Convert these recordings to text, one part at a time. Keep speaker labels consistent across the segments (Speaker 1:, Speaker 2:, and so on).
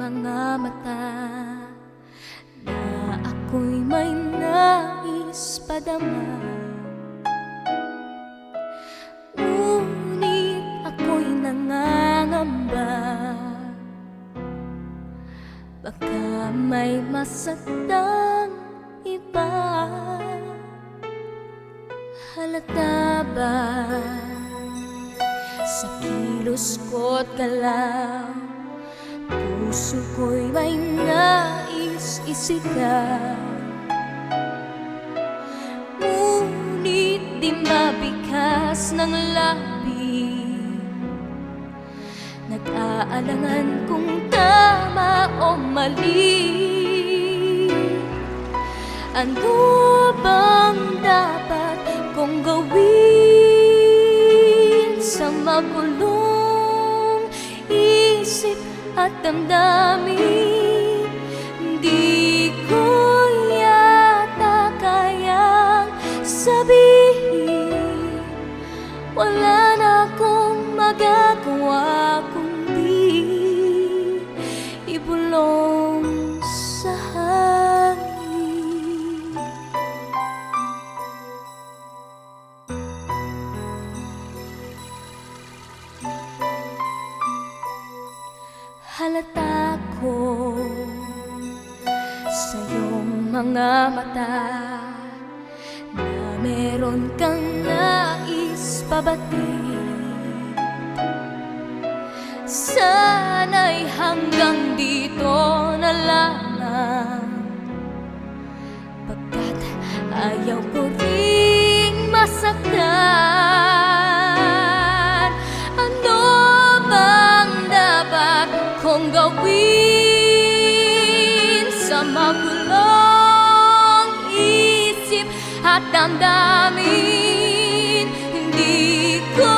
Speaker 1: mga mata na ako'y may nais padama. Ngunit ako'y nangangamba, baka may masaktan iba. Halata ba sa kilos ko't galaw, puso ko'y may nais isigaw. Ngunit di mabikas ng labi, nag-aalangan kung tama o mali. Ano bang dapat kong gawin sa magulong isip at damdamin? Di ko yata kayang sabihin, wala na akong magagawa kundi ibulong sa hangin. Halata ko sa iyong mga mata na meron kang nais pabatid. Sana'y hanggang dito na lamang, pagkat ayaw ko ring masaktan. Ano bang dapat kong gawin sa magulong isip at damdamin? Hindi ko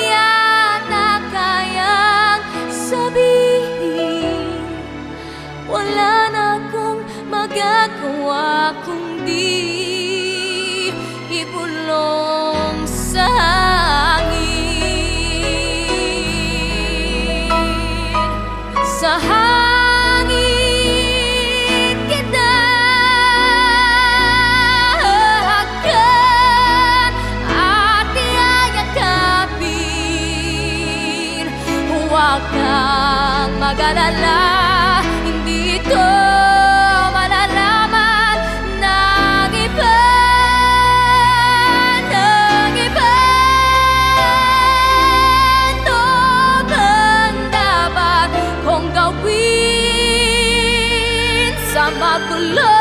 Speaker 1: yata kayang sabihin, wala na akong magagawa kundi ibulong sa hangin. Sa hangin kita hahakan at iyayakapin. Huwag kang mag-alala, hindi ito malalaman ng iba. Sa magulong